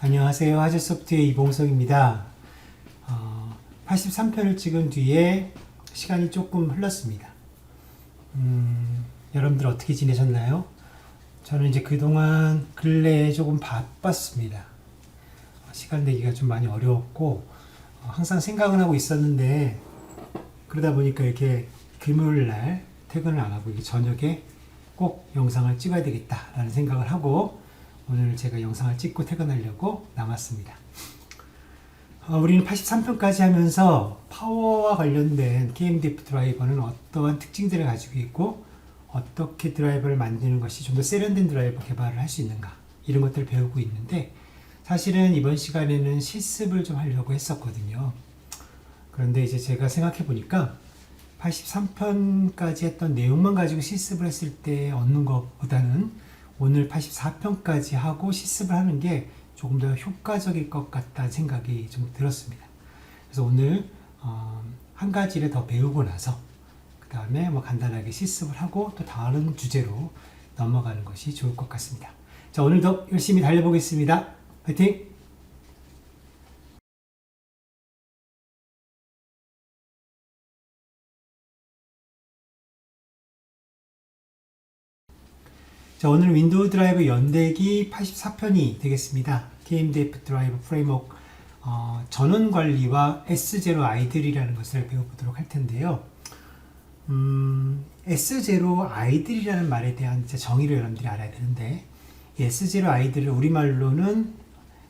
안녕하세요. 하즈소프트의 이봉석입니다. 83편을 찍은 뒤에 시간이 조금 흘렀습니다. 여러분들 어떻게 지내셨나요? 저는 이제 그동안 근래에 조금 바빴습니다. 시간 내기가 좀 많이 어려웠고, 항상 생각은 하고 있었는데, 그러다 보니까 이렇게 금요일 날 퇴근을 안 하고 저녁에 꼭 영상을 찍어야 되겠다라는 생각을 하고, 오늘 제가 영상을 찍고 퇴근하려고 남았습니다. 우리는 83편까지 하면서 파워와 관련된 KMDF 드라이버는 어떠한 특징들을 가지고 있고 어떻게 드라이버를 만드는 것이 좀 더 세련된 드라이버 개발을 할 수 있는가 이런 것들을 배우고 있는데, 사실은 이번 시간에는 실습을 좀 하려고 했었거든요. 그런데 이제 제가 생각해 보니까 83편까지 했던 내용만 가지고 실습을 했을 때 얻는 것보다는 오늘 84편까지 하고 실습을 하는 게 조금 더 효과적일 것 같다는 생각이 좀 들었습니다. 그래서 오늘 한 가지를 더 배우고 나서 그 다음에 간단하게 실습을 하고 또 다른 주제로 넘어가는 것이 좋을 것 같습니다. 자, 오늘도 열심히 달려보겠습니다. 화이팅! 자, 오늘 윈도우 드라이브 연대기 84편이 되겠습니다. KMDF 드라이브 프레임워크 전원 관리와 S0 아이들이라는 것을 배워보도록 할 텐데요. S0 아이들이라는 말에 대한 정의를 여러분들이 알아야 되는데, S0 아이들을 우리말로는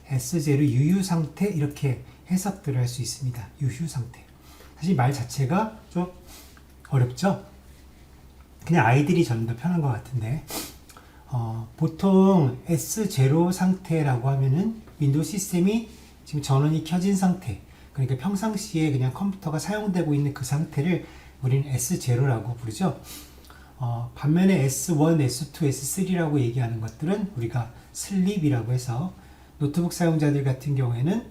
S0 유휴 상태 이렇게 해석들을 할 수 있습니다. 유휴 상태. 사실 말 자체가 좀 어렵죠? 그냥 아이들이 저는 더 편한 것 같은데, 보통 S0 상태라고 하면은 윈도우 시스템이 지금 전원이 켜진 상태, 그러니까 평상시에 그냥 컴퓨터가 사용되고 있는 그 상태를 우리는 S0라고 부르죠. 반면에 S1, S2, S3라고 얘기하는 것들은 우리가 슬립이라고 해서 노트북 사용자들 같은 경우에는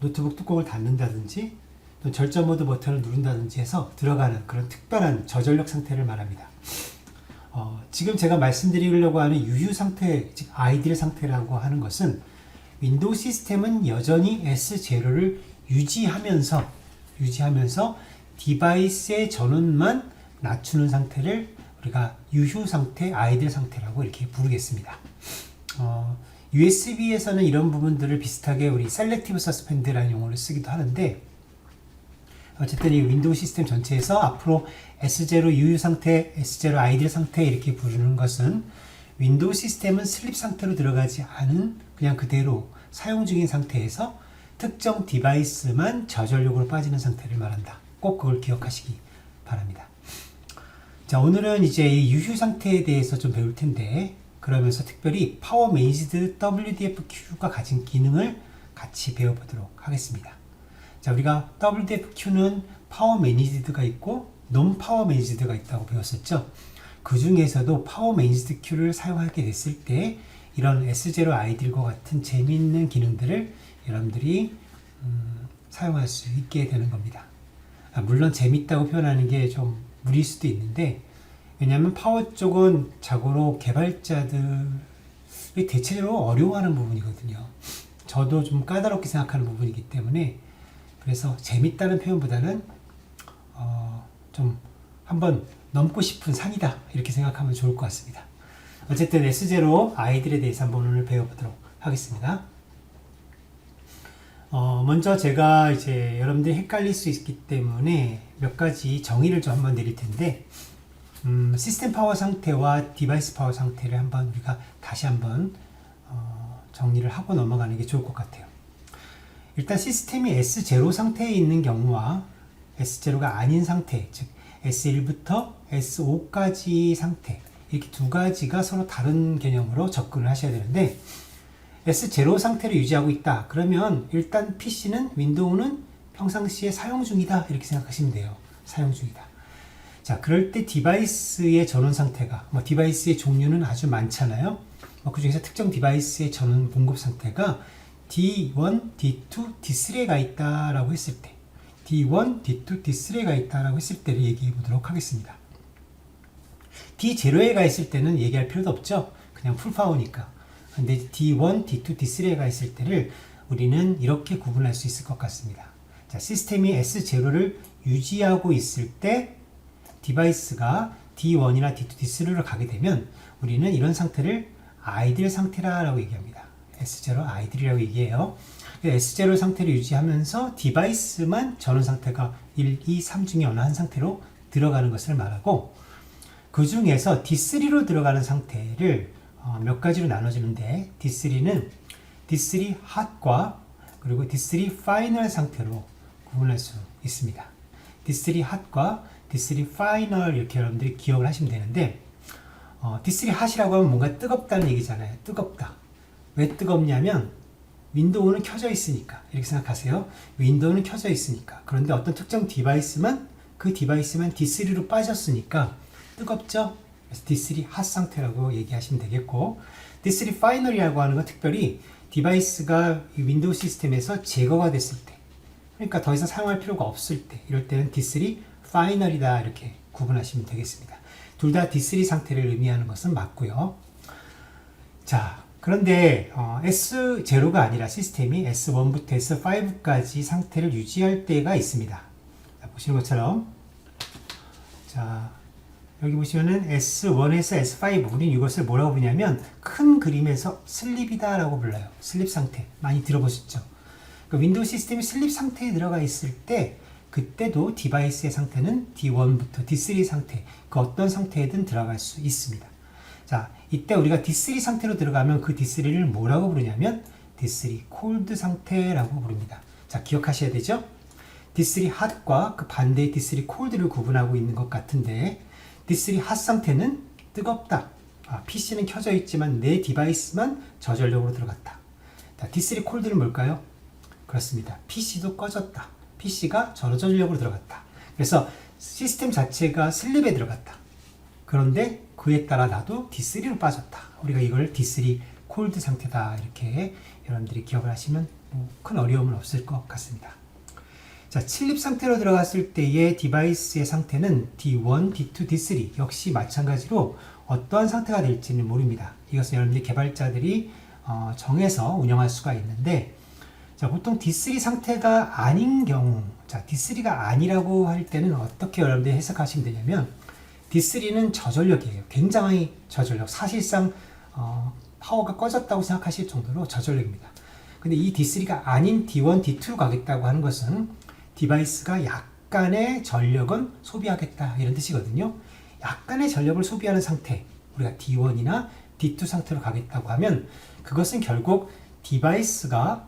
노트북 뚜껑을 닫는다든지 또 절전 모드 버튼을 누른다든지 해서 들어가는 그런 특별한 저전력 상태를 말합니다. 지금 제가 말씀드리려고 하는 유휴 상태, 즉 아이들 상태라고 하는 것은 윈도우 시스템은 여전히 S0를 유지하면서 디바이스의 전원만 낮추는 상태를 우리가 유휴 상태, 아이들 상태라고 이렇게 부르겠습니다. USB에서는 이런 부분들을 비슷하게 우리 셀렉티브 서스펜드라는 용어를 쓰기도 하는데, 어쨌든 이 윈도우 시스템 전체에서 앞으로 S0 유휴 상태, S0 아이들 상태 이렇게 부르는 것은 윈도우 시스템은 슬립 상태로 들어가지 않은 그냥 그대로 사용 중인 상태에서 특정 디바이스만 저전력으로 빠지는 상태를 말한다. 꼭 그걸 기억하시기 바랍니다. 자, 오늘은 이제 이 유휴 상태에 대해서 좀 배울 텐데, 그러면서 특별히 파워 매니지드 WDFQ가 가진 기능을 같이 배워보도록 하겠습니다. 자, 우리가 WDFQ는 파워 매니지드가 있고 논 파워 매니지드가 있다고 배웠었죠. 그 중에서도 파워 매니지드 큐를 사용하게 됐을 때 이런 S0 아이들과 같은 재미있는 기능들을 여러분들이 사용할 수 있게 되는 겁니다. 물론 재밌다고 표현하는 게 좀 무리일 수도 있는데, 왜냐하면 파워 쪽은 자고로 개발자들이 대체적으로 어려워하는 부분이거든요. 저도 좀 까다롭게 생각하는 부분이기 때문에, 그래서 재밌다는 표현보다는 좀 한번 넘고 싶은 산이다 이렇게 생각하면 좋을 것 같습니다. 어쨌든 S0 아이들에 대해서 한번 오늘 배워보도록 하겠습니다. 먼저 제가 이제 여러분들이 헷갈릴 수 있기 때문에 몇 가지 정의를 좀 한번 내릴 텐데, 시스템 파워 상태와 디바이스 파워 상태를 한번 우리가 다시 한번 정리를 하고 넘어가는 게 좋을 것 같아요. 일단 시스템이 S0 상태에 있는 경우와 S0가 아닌 상태, 즉 S1부터 S5까지 상태, 이렇게 두 가지가 서로 다른 개념으로 접근을 하셔야 되는데, S0 상태를 유지하고 있다 그러면 일단 PC는, 윈도우는 평상시에 사용 중이다 이렇게 생각하시면 돼요. 사용 중이다. 자, 그럴 때 디바이스의 전원 상태가, 디바이스의 종류는 아주 많잖아요. 그 중에서 특정 디바이스의 전원 공급 상태가 D1, D2, D3가 있다라고 했을 때, D1, D2, D3가 있다라고 했을 때를 얘기해 보도록 하겠습니다. D0에 가 있을 때는 얘기할 필요도 없죠. 그냥 풀파워니까. 근데 D1, D2, D3가 있을 때를 우리는 이렇게 구분할 수 있을 것 같습니다. 자, 시스템이 S0를 유지하고 있을 때 디바이스가 D1이나 D2, D3로 가게 되면 우리는 이런 상태를 아이들 상태라고 얘기합니다. S0 아이들이라고 얘기해요. S0 상태를 유지하면서 디바이스만 전원 상태가 1, 2, 3 중에 어느 한 상태로 들어가는 것을 말하고, 그 중에서 D3로 들어가는 상태를 몇 가지로 나눠주는데, D3는 D3 hot과 그리고 D3 final 상태로 구분할 수 있습니다. D3 hot과 D3 final 이렇게 여러분들이 기억을 하시면 되는데, D3 hot이라고 하면 뭔가 뜨겁다는 얘기잖아요. 뜨겁다. 왜 뜨겁냐면 윈도우는 켜져 있으니까, 이렇게 생각하세요. 윈도우는 켜져 있으니까. 그런데 어떤 특정 디바이스만, 그 디바이스만 D3로 빠졌으니까 뜨겁죠? 그래서 D3 hot 상태라고 얘기하시면 되겠고, D3 final이라고 하는 건 특별히 디바이스가 윈도우 시스템에서 제거가 됐을 때, 그러니까 더 이상 사용할 필요가 없을 때, 이럴 때는 D3 final이다 이렇게 구분하시면 되겠습니다. 둘 다 D3 상태를 의미하는 것은 맞고요. 자, 그런데 S0가 아니라 시스템이 S1부터 S5까지 상태를 유지할 때가 있습니다. 자, 보시는 것처럼, 자, 여기 보시면은 S1에서 S5, 우리는 이것을 뭐라고 부르냐면 큰 그림에서 슬립이다 라고 불러요. 슬립 상태 많이 들어보셨죠? 그러니까 윈도우 시스템이 슬립 상태에 들어가 있을 때, 그때도 디바이스의 상태는 D1부터 D3 상태, 그 어떤 상태에든 들어갈 수 있습니다. 자, 이때 우리가 D3 상태로 들어가면 그 D3를 뭐라고 부르냐면 D3 cold 상태라고 부릅니다. 자, 기억하셔야 되죠? D3 hot과 그 반대의 D3 cold를 구분하고 있는 것 같은데, D3 hot 상태는 뜨겁다. PC는 켜져 있지만 내 디바이스만 저전력으로 들어갔다. 자, D3 cold는 뭘까요? 그렇습니다. PC도 꺼졌다. PC가 저전력으로 들어갔다. 그래서 시스템 자체가 슬립에 들어갔다. 그런데 그에 따라 나도 D3로 빠졌다. 우리가 이걸 D3 콜드 상태다 이렇게 여러분들이 기억을 하시면 큰 어려움은 없을 것 같습니다. 자, 슬립 상태로 들어갔을 때의 디바이스의 상태는 D1, D2, D3 역시 마찬가지로 어떠한 상태가 될지는 모릅니다. 이것은 여러분들 개발자들이 정해서 운영할 수가 있는데, 자, 보통 D3 상태가 아닌 경우, 자, D3가 아니라고 할 때는 어떻게 여러분들이 해석하시면 되냐면, D3는 저전력이에요. 굉장히 저전력. 사실상 파워가 꺼졌다고 생각하실 정도로 저전력입니다. 근데 이 D3가 아닌 D1, D2로 가겠다고 하는 것은 디바이스가 약간의 전력은 소비하겠다 이런 뜻이거든요. 약간의 전력을 소비하는 상태, 우리가 D1이나 D2 상태로 가겠다고 하면 그것은 결국 디바이스가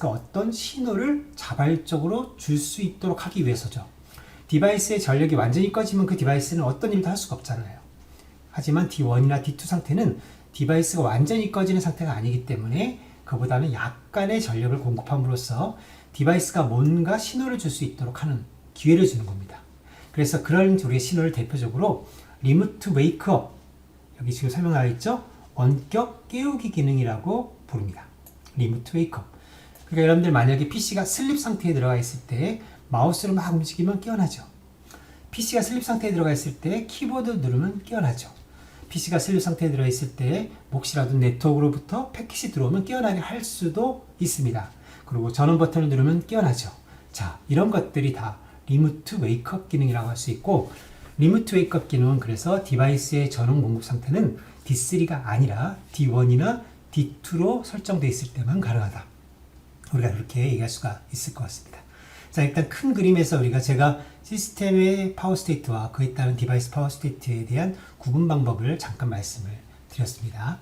어떤 신호를 자발적으로 줄 수 있도록 하기 위해서죠. 디바이스의 전력이 완전히 꺼지면 그 디바이스는 어떤 일도 할 수가 없잖아요. 하지만 D1이나 D2 상태는 디바이스가 완전히 꺼지는 상태가 아니기 때문에 그보다는 약간의 전력을 공급함으로써 디바이스가 뭔가 신호를 줄 수 있도록 하는 기회를 주는 겁니다. 그래서 그런 우리의 신호를 대표적으로 리모트 웨이크업, 여기 지금 설명 나와 있죠? 원격 깨우기 기능이라고 부릅니다. 리모트 웨이크업. 그러니까 여러분들 만약에 PC가 슬립 상태에 들어가 있을 때 마우스를 막 움직이면 깨어나죠. PC가 슬립 상태에 들어가 있을 때 키보드 누르면 깨어나죠. PC가 슬립 상태에 들어 있을 때 혹시라도 네트워크로부터 패킷이 들어오면 깨어나게 할 수도 있습니다. 그리고 전원 버튼을 누르면 깨어나죠. 자, 이런 것들이 다 리모트 웨이크업 기능이라고 할 수 있고, 리모트 웨이크업 기능은 그래서 디바이스의 전원 공급 상태는 D3가 아니라 D1이나 D2로 설정되어 있을 때만 가능하다. 우리가 그렇게 얘기할 수가 있을 것 같습니다. 자, 일단 큰 그림에서 제가 시스템의 파워 스테이트와 그에 따른 디바이스 파워 스테이트에 대한 구분 방법을 잠깐 말씀을 드렸습니다.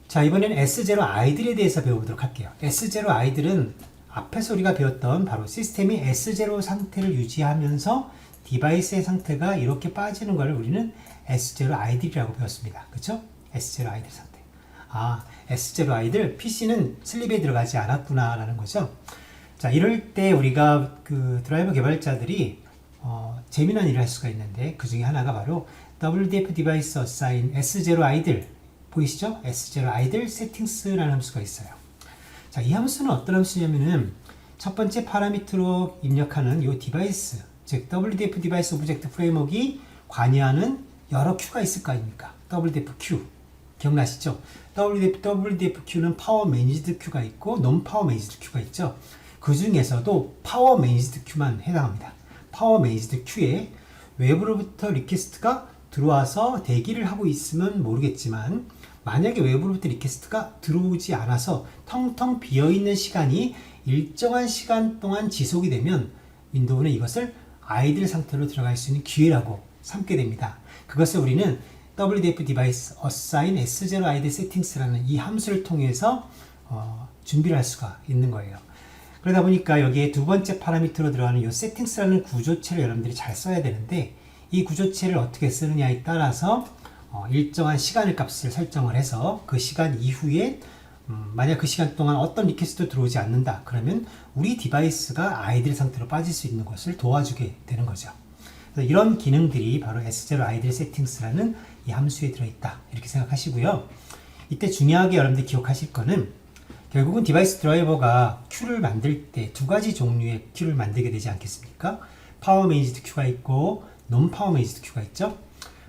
자, 이번에는 S0 아이들에 대해서 배워보도록 할게요. S0 아이들은 앞에서 우리가 배웠던 바로 시스템이 S0 상태를 유지하면서 디바이스의 상태가 이렇게 빠지는 걸 우리는 S0 아이들이라고 배웠습니다. 그렇죠? S0 아이들 상태. S0 아이들, PC는 슬립에 들어가지 않았구나 라는 거죠. 자, 이럴 때 우리가 그 드라이버 개발자들이 재미난 일을 할 수가 있는데, 그 중에 하나가 바로 WDF Device Assign S0 아이들 보이시죠? S0 아이들 세팅스라는 함수가 있어요. 자, 이 함수는 어떤 함수냐면은 첫 번째 파라미터로 입력하는 이 디바이스, 즉 WDF Device Object Framework이 관여하는 여러 큐가 있을 거 아닙니까? WDF Q. 기억나시죠? WDF-Q는 파워 매니지드 큐가 있고 논 파워 매니지드 큐가 있죠. 그 중에서도 파워 매니지드 큐만 해당합니다. 파워 매니지드 큐에 외부로부터 리퀘스트가 들어와서 대기를 하고 있으면 모르겠지만 만약에 외부로부터 리퀘스트가 들어오지 않아서 텅텅 비어있는 시간이 일정한 시간 동안 지속이 되면 윈도우는 이것을 아이들 상태로 들어갈 수 있는 기회라고 삼게 됩니다. 그것을 우리는 WDF device assign S0 idle settings라는 이 함수를 통해서 준비를 할 수가 있는 거예요. 그러다 보니까 여기에 두 번째 파라미터로 들어가는 이 settings라는 구조체를 여러분들이 잘 써야 되는데 이 구조체를 어떻게 쓰느냐에 따라서 일정한 시간을 값을 설정을 해서 그 시간 이후에 만약 그 시간 동안 어떤 리퀘스트도 들어오지 않는다 그러면 우리 디바이스가 아이들 상태로 빠질 수 있는 것을 도와주게 되는 거죠. 그래서 이런 기능들이 바로 S0 idle settings라는 이 함수에 들어있다 이렇게 생각하시고요. 이때 중요하게 여러분들이 기억하실 거는 결국은 디바이스 드라이버가 큐를 만들 때 두 가지 종류의 큐를 만들게 되지 않겠습니까? 파워 매니지드 큐가 있고 논 파워 매니지드 큐가 있죠.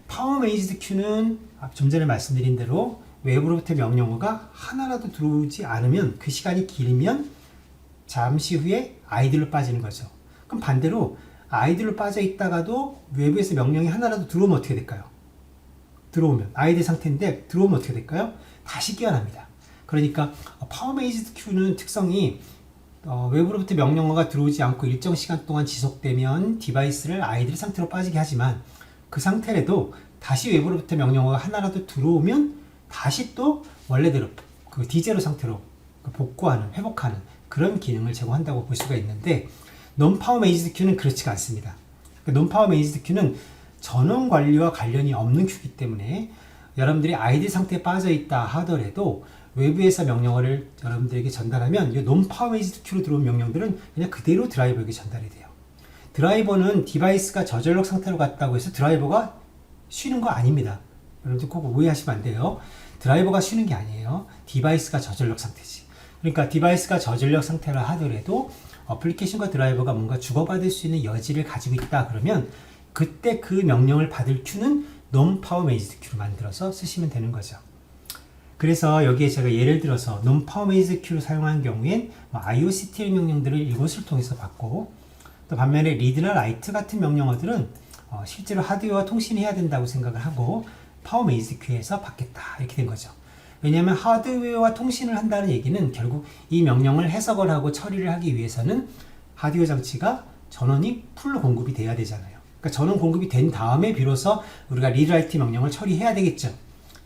파워 매니지드 큐는 좀 전에 말씀드린 대로 외부로부터 명령어가 하나라도 들어오지 않으면 그 시간이 길면 잠시 후에 아이들로 빠지는 거죠. 그럼 반대로 아이들로 빠져 있다가도 외부에서 명령이 하나라도 들어오면 어떻게 될까요? 들어오면 아이들 상태인데 들어오면 어떻게 될까요? 다시 깨어납니다. 그러니까 파워 매니지드 큐는 특성이 외부로부터 명령어가 들어오지 않고 일정 시간 동안 지속되면 디바이스를 아이들 상태로 빠지게 하지만 그 상태라도 다시 외부로부터 명령어가 하나라도 들어오면 다시 또 원래대로 그 D0 상태로 복구하는, 회복하는 그런 기능을 제공한다고 볼 수가 있는데 논 파워 매니지드 큐는 그렇지가 않습니다. 논 파워 매니지드 큐는 전원 관리와 관련이 없는 큐이기 때문에 여러분들이 아이들 상태에 빠져 있다 하더라도 외부에서 명령어를 여러분들에게 전달하면 이 논 파워 매니지드 큐로 들어온 명령들은 그냥 그대로 드라이버에게 전달이 돼요. 드라이버는 디바이스가 저전력 상태로 갔다고 해서 드라이버가 쉬는 거 아닙니다. 여러분들 꼭 오해하시면 안 돼요. 드라이버가 쉬는 게 아니에요. 디바이스가 저전력 상태지. 그러니까 디바이스가 저전력 상태라 하더라도 어플리케이션과 드라이버가 뭔가 주고받을 수 있는 여지를 가지고 있다 그러면 그때 그 명령을 받을 큐는 논 파워 매니지드 큐로 만들어서 쓰시면 되는 거죠. 그래서 여기에 제가 예를 들어서 논 파워 매니지드 큐를 사용한 경우엔 IOCTL 명령들을 이것을 통해서 받고 또 반면에 리드나 라이트 같은 명령어들은 실제로 하드웨어와 통신해야 된다고 생각을 하고 파워 매니지드 큐에서 받겠다 이렇게 된 거죠. 왜냐하면 하드웨어와 통신을 한다는 얘기는 결국 이 명령을 해석을 하고 처리를 하기 위해서는 하드웨어 장치가 전원이 풀로 공급이 돼야 되잖아요. 그러니까 전원 공급이 된 다음에 비로소 우리가 리드 라이트 명령을 처리해야 되겠죠.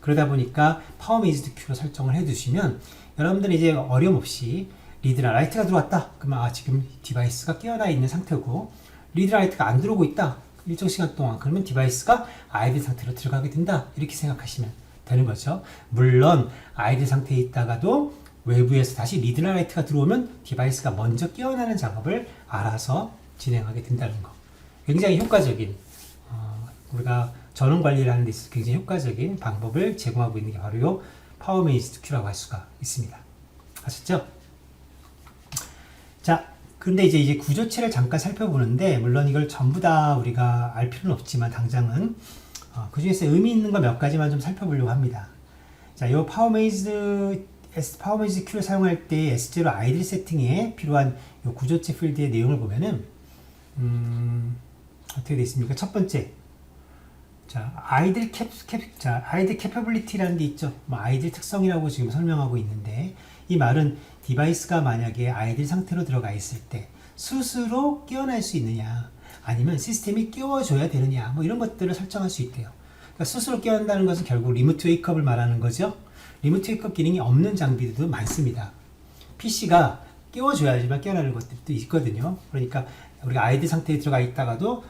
그러다 보니까 파워 매니지드 큐로 설정을 해두시면 여러분들은 이제 어려움 없이 리드나 라이트가 들어왔다. 그러면 지금 디바이스가 깨어나 있는 상태고 리드 라이트가 안 들어오고 있다. 일정 시간 동안 그러면 디바이스가 아이들 상태로 들어가게 된다. 이렇게 생각하시면 되는 거죠. 물론 아이들 상태에 있다가도 외부에서 다시 리드나 라이트가 들어오면 디바이스가 먼저 깨어나는 작업을 알아서 진행하게 된다는 거. 굉장히 효과적인 우리가 전원 관리를 하는 데 있어서 굉장히 효과적인 방법을 제공하고 있는 게 바로 이 파워 매니지드 큐라고 할 수가 있습니다. 아셨죠? 자, 그런데 이제 구조체를 잠깐 살펴보는데 물론 이걸 전부 다 우리가 알 필요는 없지만 당장은 그 중에서 의미 있는 거 몇 가지만 좀 살펴보려고 합니다. 자, 이 파워 매니지드 큐를 사용할 때 S0 아이들 세팅에 필요한 이 구조체 필드의 내용을 보면은 어떻게 되어 있습니까? 첫 번째, 자, 아이들 캐퍼빌리티라는 게 있죠. 아이들 특성이라고 지금 설명하고 있는데 이 말은 디바이스가 만약에 아이들 상태로 들어가 있을 때 스스로 깨어날 수 있느냐 아니면 시스템이 깨워줘야 되느냐 이런 것들을 설정할 수 있대요. 그러니까 스스로 깨어난다는 것은 결국 리모트 웨이크업을 말하는 거죠. 리모트 웨이크업 기능이 없는 장비들도 많습니다. PC가 깨워줘야지만 깨어나는 것들도 있거든요. 그러니까 우리가 아이들 상태에 들어가 있다가도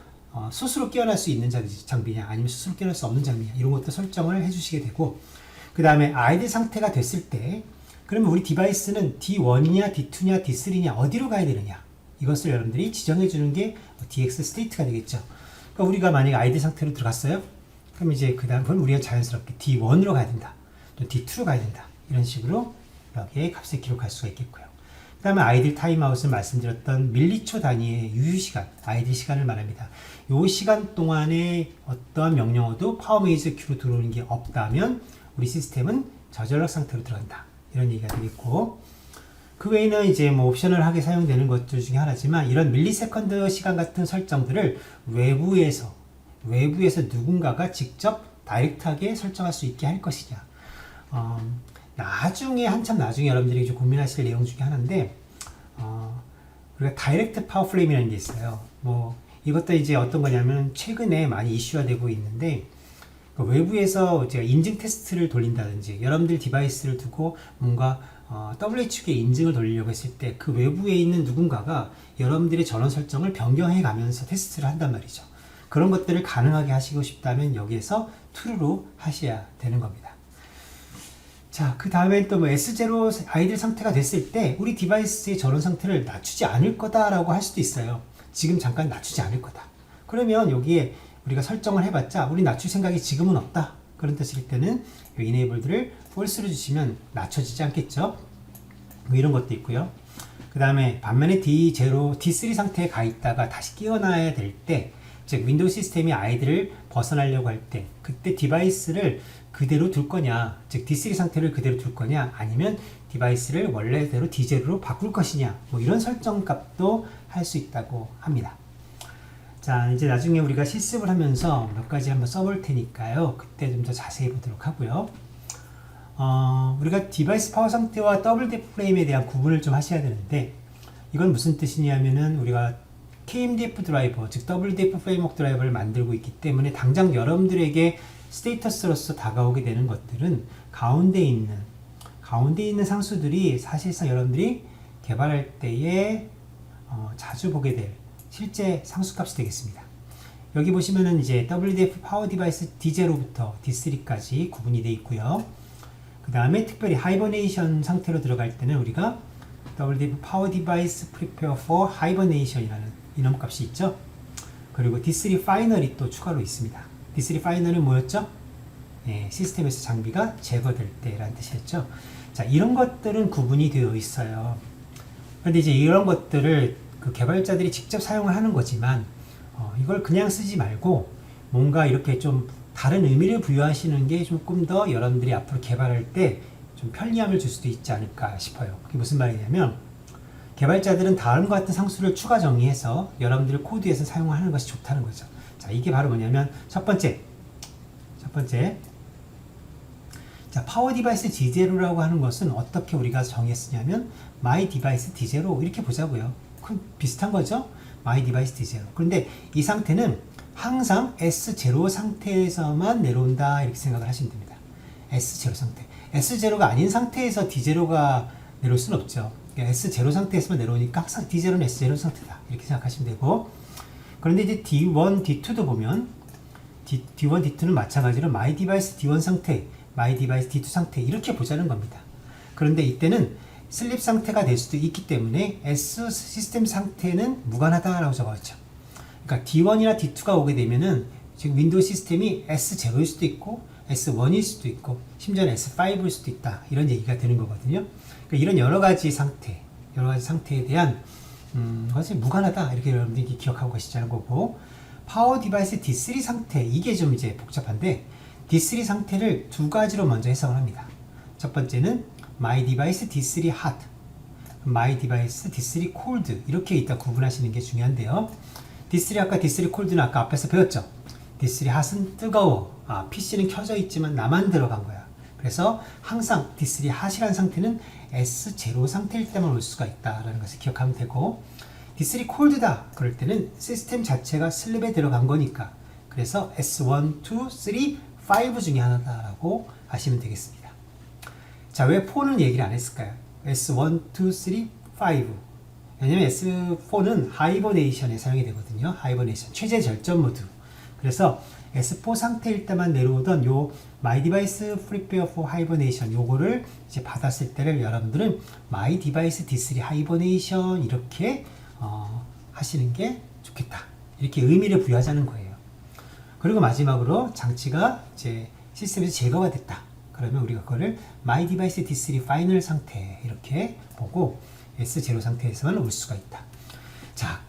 스스로 깨어날 수 있는 장비냐 아니면 스스로 깨어날 수 없는 장비냐 이런 것도 설정을 해주시게 되고 그 다음에 아이들 상태가 됐을 때 그러면 우리 디바이스는 D1이냐 D2냐 D3냐 어디로 가야 되느냐 이것을 여러분들이 지정해 주는 게 DX 스테이트가 되겠죠. 그러니까 우리가 만약에 아이들 상태로 들어갔어요. 그럼 이제 그 다음 그럼 우리가 자연스럽게 D1으로 가야 된다. 또 D2로 가야 된다. 이런 식으로 여기에 값을 기록할 수가 있겠고요. 그 다음에 아이들 타임아웃을 말씀드렸던 밀리초 단위의 유효시간, 아이들 시간을 말합니다. 이 시간 동안에 어떠한 명령어도 파워 매니지드 큐로 들어오는 게 없다면 우리 시스템은 저전력 상태로 들어간다. 이런 얘기가 되겠고, 그 외에는 이제 뭐 옵셔널하게 사용되는 것들 중에 하나지만 이런 밀리세컨드 시간 같은 설정들을 외부에서 누군가가 직접 다이렉트하게 설정할 수 있게 할 것이냐. 나중에 한참 나중에 여러분들이 좀 고민하실 내용 중에 하나인데, 우리가 다이렉트 파워 플레임이라는 게 있어요. 뭐 이것도 이제 어떤 거냐면 최근에 많이 이슈가 되고 있는데, 그 외부에서 이제 인증 테스트를 돌린다든지 여러분들 디바이스를 두고 뭔가 WHQ에 인증을 돌리려고 했을 때 그 외부에 있는 누군가가 여러분들의 전원 설정을 변경해 가면서 테스트를 한단 말이죠. 그런 것들을 가능하게 하시고 싶다면 여기에서 true로 하셔야 되는 겁니다. 자, 그 다음에 또 뭐 S0 아이들 상태가 됐을 때 우리 디바이스의 전원 상태를 낮추지 않을 거다라고 할 수도 있어요. 지금 잠깐 낮추지 않을 거다. 그러면 여기에 우리가 설정을 해봤자 우리 낮출 생각이 지금은 없다. 그런 뜻일 때는 이 enabled를 false로 주시면 낮춰지지 않겠죠. 뭐 이런 것도 있고요. 그 다음에 반면에 D0, D3 상태에 가 있다가 다시 깨어나야 될 때, 즉 윈도우 시스템이 아이들을 벗어나려고 할 때 그때 디바이스를 그대로 둘 거냐, 즉 D3 상태를 그대로 둘 거냐, 아니면 디바이스를 원래대로 D0로 바꿀 것이냐, 뭐 이런 설정 값도 할 수 있다고 합니다. 자, 이제 나중에 우리가 실습을 하면서 몇 가지 한번 써볼 테니까요. 그때 좀 더 자세히 보도록 하고요. 우리가 디바이스 파워 상태와 더블 데프 프레임에 대한 구분을 좀 하셔야 되는데, 이건 무슨 뜻이냐면은 우리가 KMDF 드라이버, 즉 WDF 프레임워크 드라이버를 만들고 있기 때문에 당장 여러분들에게 스테이터스로서 다가오게 되는 것들은 가운데 있는 상수들이 사실상 여러분들이 개발할 때에 자주 보게 될 실제 상수값이 되겠습니다. 여기 보시면은 이제 WDF 파워 디바이스 D0부터 D3까지 구분이 되어 있고요. 그 다음에 특별히 하이버네이션 상태로 들어갈 때는 우리가 WDF 파워 디바이스 prepare for hibernation이라는 이놈 값이 있죠. 그리고 D3 파이널이 또 추가로 있습니다. D3 파이널은 뭐였죠? 시스템에서 장비가 제거될 때라는 뜻이었죠. 자, 이런 것들은 구분이 되어 있어요. 그런데 이제 이런 것들을 그 개발자들이 직접 사용을 하는 거지만 이걸 그냥 쓰지 말고 뭔가 이렇게 좀 다른 의미를 부여하시는 게 조금 더 여러분들이 앞으로 개발할 때 좀 편리함을 줄 수도 있지 않을까 싶어요. 그게 무슨 말이냐면 개발자들은 다음과 같은 상수를 추가 정의해서 여러분들의 코드에서 사용하는 것이 좋다는 거죠. 자, 이게 바로 뭐냐면 첫 번째 자, 파워 디바이스 D0라고 하는 것은 어떻게 우리가 정의했으냐면 my device D0 이렇게 보자고요. 그럼 비슷한 거죠? my device D0. 그런데 이 상태는 항상 S0 상태에서만 내려온다 이렇게 생각을 하시면 됩니다. S0 상태. S0가 아닌 상태에서 D0가 내려올 수는 없죠. 그러니까 S0 상태에서만 내려오니까 항상 D0는 S0 상태다 이렇게 생각하시면 되고, 그런데 이제 D1, D2도 보면 D1, D2는 마찬가지로 my device D1 상태, my device D2 상태 이렇게 보자는 겁니다. 그런데 이때는 슬립 상태가 될 수도 있기 때문에 S 시스템 상태는 무관하다라고 적었죠. 그러니까 D1이나 D2가 오게 되면은 지금 윈도우 시스템이 S0일 수도 있고 S1일 수도 있고 심지어는 S5일 수도 있다 이런 얘기가 되는 거거든요. 그러니까 이런 여러 가지 상태에 대한 것이 무관하다 이렇게 여러분들이 기억하고 계시자는 거고, 파워 디바이스 D3 상태 이게 좀 이제 복잡한데 D3 상태를 두 가지로 먼저 해석을 합니다. 첫 번째는 my device D3 hot, my device D3 cold 이렇게 이따 구분하시는 게 중요한데요. D3 아까 D3 cold는 아까 앞에서 배웠죠. D3 hot은 뜨거워. PC는 켜져 있지만 나만 들어간 거야. 그래서 항상 D3 hot이라는 상태는 S0 상태일 때만 올 수가 있다라는 것을 기억하면 되고, D3 cold다 그럴 때는 시스템 자체가 슬립에 들어간 거니까 그래서 S1, 2, 3, 5 중에 하나다라고 하시면 되겠습니다. 자, 왜 4는 얘기를 안 했을까요? S1, 2, 3, 5 왜냐면 S4는 하이버네이션에 사용이 되거든요. 하이버네이션 최대 절전 모드. 그래서 S4 상태일 때만 내려오던 요 My Device Prepare for Hibernation 요거를 이제 받았을 때를 여러분들은 My Device D3 Hibernation 이렇게 하시는 게 좋겠다. 이렇게 의미를 부여하자는 거예요. 그리고 마지막으로 장치가 이제 시스템에서 제거가 됐다. 그러면 우리가 그거를 My Device D3 Final 상태 이렇게 보고 S0 상태에서만 올 수가 있다. 자,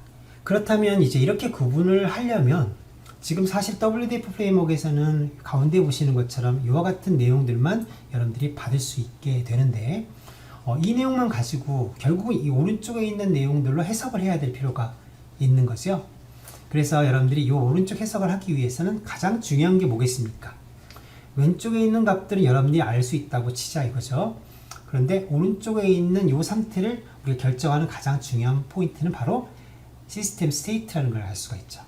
그렇다면 이제 이렇게 구분을 하려면 지금 사실 WDF 프레임워크에서는 가운데 보시는 것처럼 이와 같은 내용들만 여러분들이 받을 수 있게 되는데 이 내용만 가지고 결국은 이 오른쪽에 있는 내용들로 해석을 해야 될 필요가 있는 거죠. 그래서 여러분들이 이 오른쪽 해석을 하기 위해서는 가장 중요한 게 뭐겠습니까? 왼쪽에 있는 값들은 여러분들이 알 수 있다고 치자 이거죠. 그런데 오른쪽에 있는 이 상태를 우리가 결정하는 가장 중요한 포인트는 바로 시스템 스테이트라는 걸 알 수가 있죠.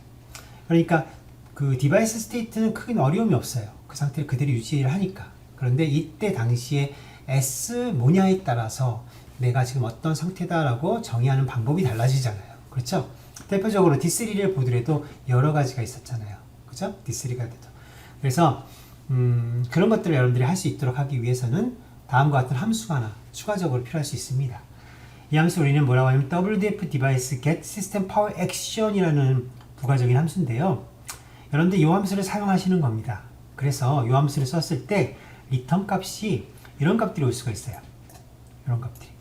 그러니까 그 디바이스 스테이트는 크게 어려움이 없어요. 그 상태를 그대로 유지를 하니까. 그런데 이때 당시에 S 뭐냐에 따라서 내가 지금 어떤 상태다라고 정의하는 방법이 달라지잖아요. 그렇죠? 대표적으로 D3를 보더라도 여러 가지가 있었잖아요. 그죠? D3가 돼도. 그래서 그런 것들을 여러분들이 할 수 있도록 하기 위해서는 다음과 같은 함수가 하나 추가적으로 필요할 수 있습니다. 이 함수 우리는 뭐라고 하냐면 WDF device get system power action이라는 부가적인 함수인데요. 여러분들 이 함수를 사용하시는 겁니다. 그래서 이 함수를 썼을 때 리턴 값이 이런 값들이 올 수가 있어요. 이런 값들이.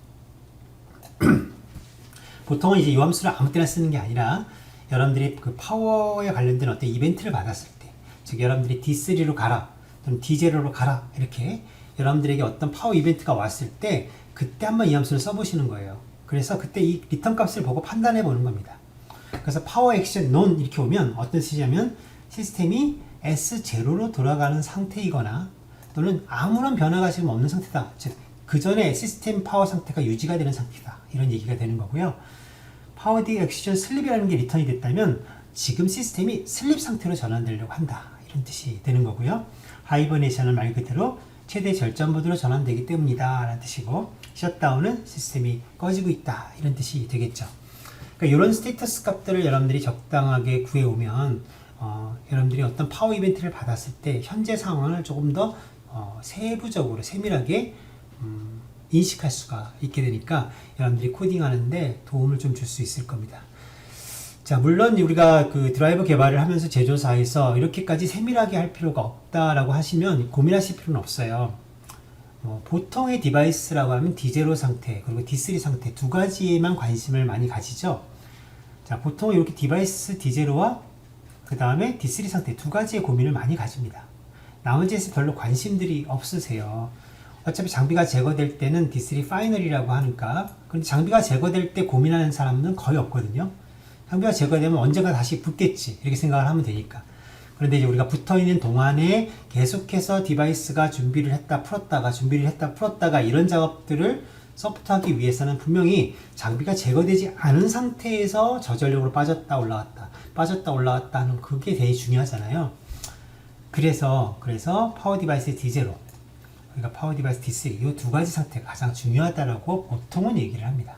보통은 이제 이 함수를 아무 때나 쓰는 게 아니라 여러분들이 그 파워에 관련된 어떤 이벤트를 받았을 때, 즉 여러분들이 D3로 가라 또는 D0로 가라 이렇게 여러분들에게 어떤 파워 이벤트가 왔을 때 그때 한번 이 함수를 써보시는 거예요. 그래서 그때 이 리턴 값을 보고 판단해 보는 겁니다. 그래서 파워 액션 non 이렇게 오면 어떤 뜻이냐면 시스템이 S0로 돌아가는 상태이거나 또는 아무런 변화가 지금 없는 상태다. 즉 그 전에 시스템 파워 상태가 유지가 되는 상태다. 이런 얘기가 되는 거고요. 파워 디 액션 슬립이라는 게 리턴이 됐다면 지금 시스템이 슬립 상태로 전환되려고 한다. 이런 뜻이 되는 거고요. 하이버네이션은 말 그대로 최대 절전 모드로 전환되기 때문이다 라는 뜻이고, 셧다운은 시스템이 꺼지고 있다 이런 뜻이 되겠죠. 그러니까 이런 스테이터스 값들을 여러분들이 적당하게 구해오면 여러분들이 어떤 파워 이벤트를 받았을 때 현재 상황을 조금 더 세부적으로 세밀하게 인식할 수가 있게 되니까 여러분들이 코딩하는데 도움을 좀 줄 수 있을 겁니다. 자, 물론 우리가 그 드라이버 개발을 하면서 제조사에서 이렇게까지 세밀하게 할 필요가 없다라고 하시면 고민하실 필요는 없어요. 보통의 디바이스라고 하면 D0 상태 그리고 D3 상태 두 가지에만 관심을 많이 가지죠. 자, 보통 이렇게 디바이스 D0와 그 다음에 D3 상태 두 가지의 고민을 많이 가집니다. 나머지에서 별로 관심들이 없으세요. 어차피 장비가 제거될 때는 D3 파이널이라고 하니까. 그런데 장비가 제거될 때 고민하는 사람은 거의 없거든요. 장비가 제거되면 언젠가 다시 붙겠지 이렇게 생각을 하면 되니까. 그런데 이제 우리가 붙어있는 동안에 계속해서 디바이스가 준비를 했다 풀었다가 준비를 했다 풀었다가 이런 작업들을 서포트하기 위해서는 분명히 장비가 제거되지 않은 상태에서 저전력으로 빠졌다 올라왔다 하는 그게 되게 중요하잖아요. 그래서 파워 디바이스 D0 그러니까 파워 디바이스 D3 이 두 가지 상태가 가장 중요하다라고 보통은 얘기를 합니다.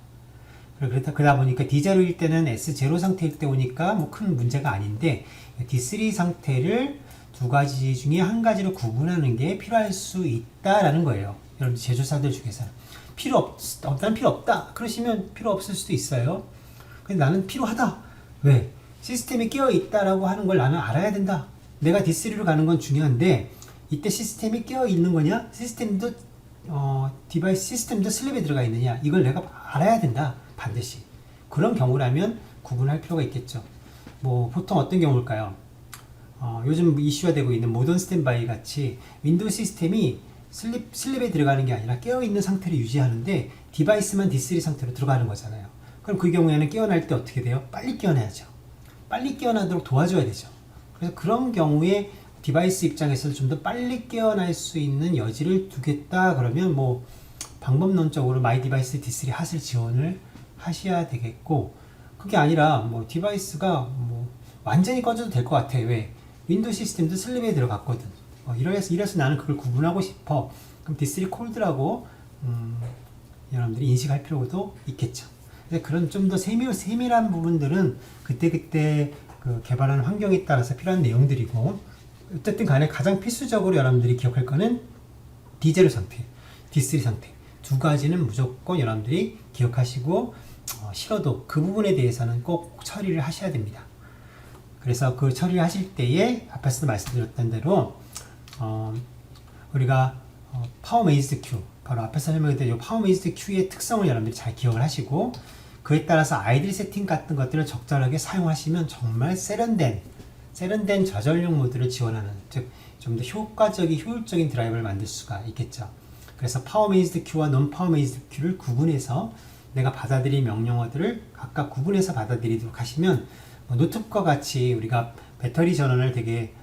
그러다 보니까 D0일 때는 S0 상태일 때 오니까 뭐 큰 문제가 아닌데 D3 상태를 두 가지 중에 한 가지로 구분하는 게 필요할 수 있다라는 거예요. 여러분 제조사들 중에서는 나는 필요 없다 그러시면 필요 없을 수도 있어요. 근데 나는 필요하다. 왜? 시스템이 깨어 있다라고 하는 걸 나는 알아야 된다. 내가 D3로 가는 건 중요한데 이때 시스템이 깨어 있는 거냐? 시스템도 디바이스 시스템도 슬립에 들어가 있느냐? 이걸 내가 알아야 된다. 반드시. 그런 경우라면 구분할 필요가 있겠죠. 뭐 보통 어떤 경우일까요? 요즘 이슈가 되고 있는 모던 스탠바이 같이 윈도우 시스템이 슬립에 들어가는 게 아니라 깨어있는 상태를 유지하는데 디바이스만 D3 상태로 들어가는 거잖아요. 그럼 그 경우에는 깨어날 때 어떻게 돼요? 빨리 깨어나야죠. 빨리 깨어나도록 도와줘야 되죠. 그래서 그런 경우에 디바이스 입장에서는 좀 더 빨리 깨어날 수 있는 여지를 두겠다 그러면 뭐 방법론적으로 마이 디바이스 D3 핫을 지원을 하셔야 되겠고, 그게 아니라 뭐 디바이스가 뭐 완전히 꺼져도 될 것 같아. 왜? 윈도우 시스템도 슬립에 들어갔거든. 이래서 나는 그걸 구분하고 싶어. 그럼 D3 콜드라고 여러분들이 인식할 필요도 있겠죠. 그런 좀 더 세밀한 부분들은 그때 그 개발하는 환경에 따라서 필요한 내용들이고, 어쨌든 간에 가장 필수적으로 여러분들이 기억할 거는 D0 상태, D3 상태 두 가지는 무조건 여러분들이 기억하시고 싫어도 그 부분에 대해서는 꼭 처리를 하셔야 됩니다. 그래서 그 처리를 하실 때에 앞에서도 말씀드렸던 대로 우리가 파워 메이즈드 큐, 바로 앞에서 설명드린 파워 메이즈드 큐의 특성을 여러분들이 잘 기억을 하시고 그에 따라서 아이들 세팅 같은 것들을 적절하게 사용하시면 정말 세련된 세련된 저전력 모드를 지원하는, 즉 좀 더 효율적인 드라이버를 만들 수가 있겠죠. 그래서 파워 베이스드 큐와 논 파워 베이스드 큐를 구분해서 내가 받아들일 명령어들을 각각 구분해서 받아들이도록 하시면 노트북과 같이 우리가 배터리 전원을 되게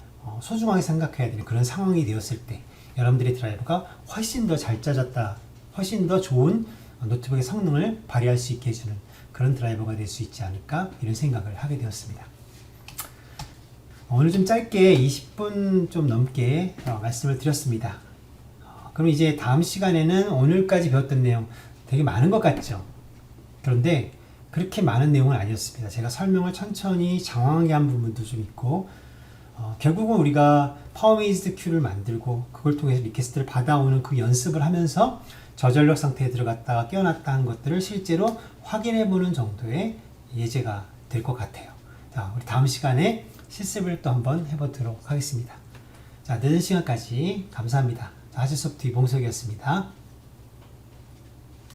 소중하게 생각해야 되는 그런 상황이 되었을 때 여러분들의 드라이버가 훨씬 더 잘 짜졌다, 훨씬 더 좋은 노트북의 성능을 발휘할 수 있게 해주는 그런 드라이버가 될 수 있지 않을까, 이런 생각을 하게 되었습니다. 오늘 좀 짧게 20분 좀 넘게 말씀을 드렸습니다. 그럼 이제 다음 시간에는 오늘까지 배웠던 내용 되게 많은 것 같죠? 그런데 그렇게 많은 내용은 아니었습니다. 제가 설명을 천천히 장황하게 한 부분도 좀 있고, 결국은 우리가 파워 베이스드 큐를 만들고 그걸 통해서 리퀘스트를 받아오는 그 연습을 하면서 저전력 상태에 들어갔다가 깨어났다 한 것들을 실제로 확인해 보는 정도의 예제가 될 것 같아요. 자, 우리 다음 시간에 실습을 또 한번 해보도록 하겠습니다. 자, 늦은 시간까지 감사합니다. 하실소프트 이봉석이었습니다.